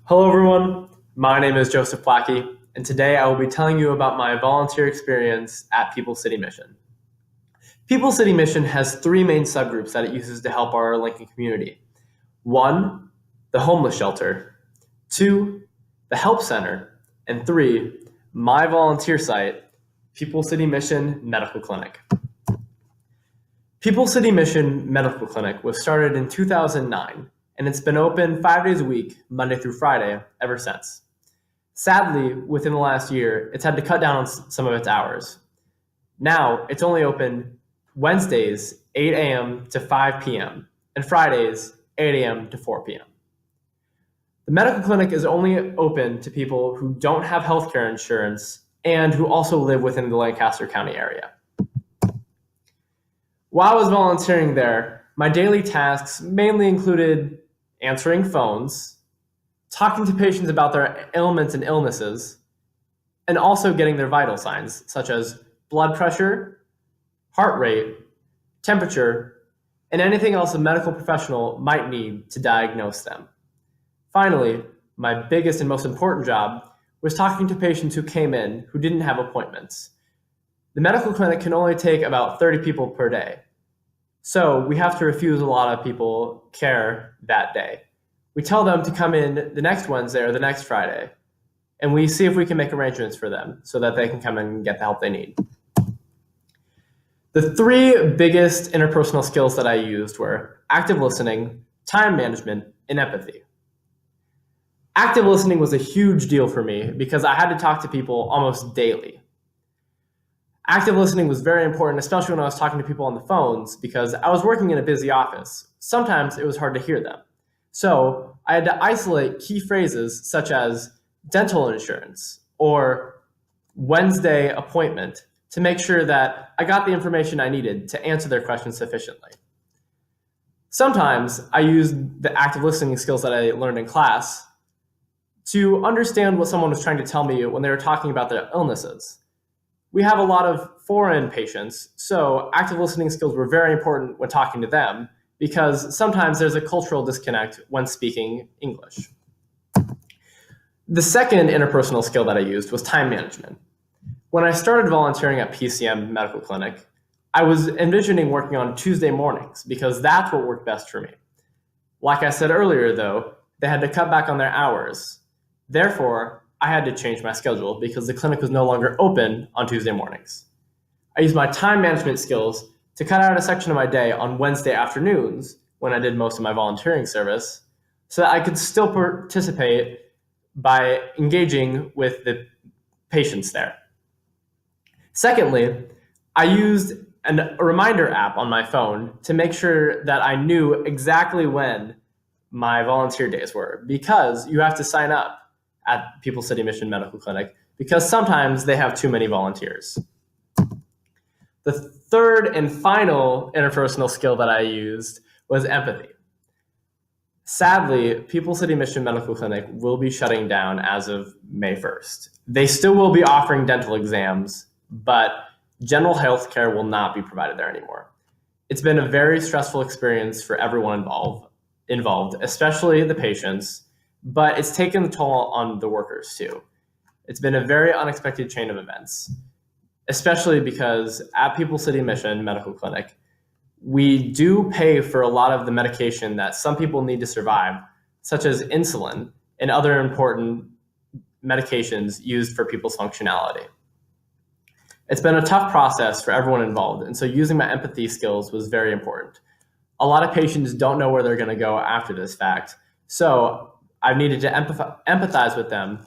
Hello, everyone. My name is Joseph Plackey, and today I will be telling you about my volunteer experience at People City Mission. People City Mission has three main subgroups that it uses to help our Lincoln community. One, the homeless shelter. Two, the help center. And three, my volunteer site, People City Mission Medical Clinic. People City Mission Medical Clinic was started in 2009, and it's been open 5 days a week, Monday through Friday, ever since. Sadly, within the last year, it's had to cut down on some of its hours. Now, it's only open Wednesdays, 8 a.m. to 5 p.m., and Fridays, 8 a.m. to 4 p.m. The medical clinic is only open to people who don't have healthcare insurance and who also live within the Lancaster County area. While I was volunteering there, my daily tasks mainly included answering phones, talking to patients about their ailments and illnesses, and also getting their vital signs, such as blood pressure, heart rate, temperature, and anything else a medical professional might need to diagnose them. Finally, my biggest and most important job was talking to patients who came in who didn't have appointments. The medical clinic can only take about 30 people per day. So we have to refuse a lot of people care that day. We tell them to come in the next Wednesday or the next Friday, and we see if we can make arrangements for them so that they can come in and get the help they need. The three biggest interpersonal skills that I used were active listening, time management, and empathy. Active listening was a huge deal for me because I had to talk to people almost daily. Active listening was very important, especially when I was talking to people on the phones, because I was working in a busy office. Sometimes it was hard to hear them. So I had to isolate key phrases such as dental insurance or Wednesday appointment to make sure that I got the information I needed to answer their questions sufficiently. Sometimes I used the active listening skills that I learned in class to understand what someone was trying to tell me when they were talking about their illnesses. We have a lot of foreign patients, so active listening skills were very important when talking to them because sometimes there's a cultural disconnect when speaking English. The second interpersonal skill that I used was time management. When I started volunteering at PCM Medical Clinic, I was envisioning working on Tuesday mornings because that's what worked best for me. Like I said earlier, though, they had to cut back on their hours. Therefore, I had to change my schedule because the clinic was no longer open on Tuesday mornings. I used my time management skills to cut out a section of my day on Wednesday afternoons when I did most of my volunteering service so that I could still participate by engaging with the patients there. Secondly, I used a reminder app on my phone to make sure that I knew exactly when my volunteer days were because you have to sign up at People City Mission Medical Clinic because sometimes they have too many volunteers. The third and final interpersonal skill that I used was empathy. Sadly, People City Mission Medical Clinic will be shutting down as of May 1st. They still will be offering dental exams, but general health care will not be provided there anymore. It's been a very stressful experience for everyone involved, especially the patients, but it's taken a toll on the workers too. It's been a very unexpected chain of events, especially because at People City Mission Medical Clinic, we do pay for a lot of the medication that some people need to survive, such as insulin and other important medications used for people's functionality. It's been a tough process for everyone involved, and so using my empathy skills was very important. A lot of patients don't know where they're going to go after this fact, so I've needed to empathize with them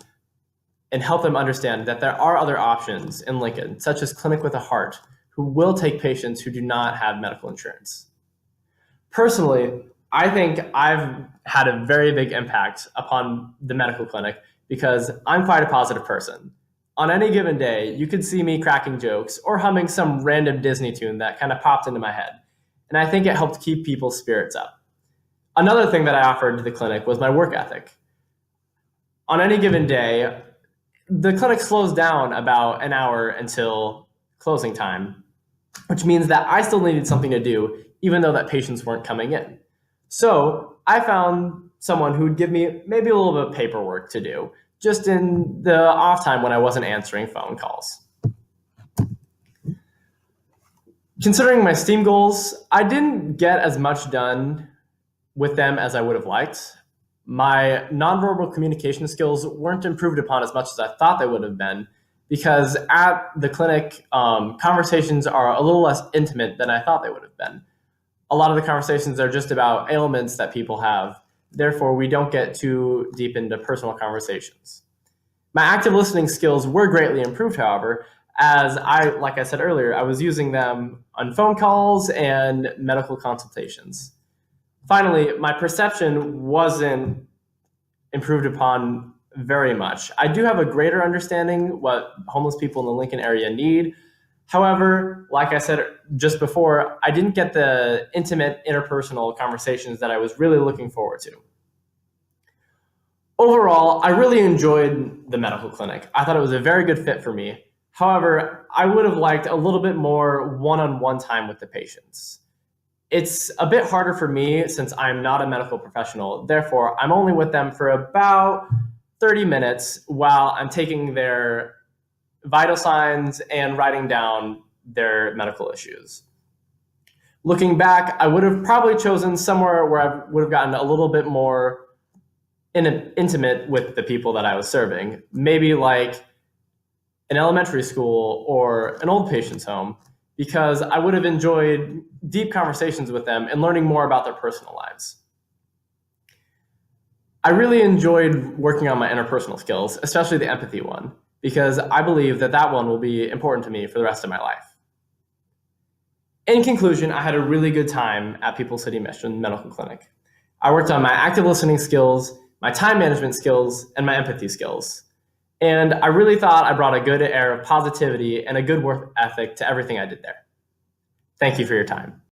and help them understand that there are other options in Lincoln, such as Clinic with a Heart, who will take patients who do not have medical insurance. Personally, I think I've had a very big impact upon the medical clinic because I'm quite a positive person. On any given day, you could see me cracking jokes or humming some random Disney tune that kind of popped into my head, and I think it helped keep people's spirits up. Another thing that I offered to the clinic was my work ethic. On any given day, the clinic slows down about an hour until closing time, which means that I still needed something to do, even though that patients weren't coming in. So I found someone who would give me maybe a little bit of paperwork to do, just in the off time when I wasn't answering phone calls. Considering my STEAM goals, I didn't get as much done with them as I would have liked. My nonverbal communication skills weren't improved upon as much as I thought they would have been, because at the clinic, conversations are a little less intimate than I thought they would have been. A lot of the conversations are just about ailments that people have. Therefore, we don't get too deep into personal conversations. My active listening skills were greatly improved, however, as like I said earlier, I was using them on phone calls and medical consultations. Finally, my perception wasn't improved upon very much. I do have a greater understanding what homeless people in the Lincoln area need. However, like I said just before, I didn't get the intimate interpersonal conversations that I was really looking forward to. Overall, I really enjoyed the medical clinic. I thought it was a very good fit for me. However, I would have liked a little bit more one-on-one time with the patients. It's a bit harder for me since I'm not a medical professional. Therefore, I'm only with them for about 30 minutes while I'm taking their vital signs and writing down their medical issues. Looking back, I would have probably chosen somewhere where I would have gotten a little bit more intimate with the people that I was serving. Maybe like an elementary school or an old patient's home, because I would have enjoyed deep conversations with them and learning more about their personal lives. I really enjoyed working on my interpersonal skills, especially the empathy one, because I believe that that one will be important to me for the rest of my life. In conclusion, I had a really good time at People's City Mission Medical Clinic. I worked on my active listening skills, my time management skills, and my empathy skills. And I really thought I brought a good air of positivity and a good work ethic to everything I did there. Thank you for your time.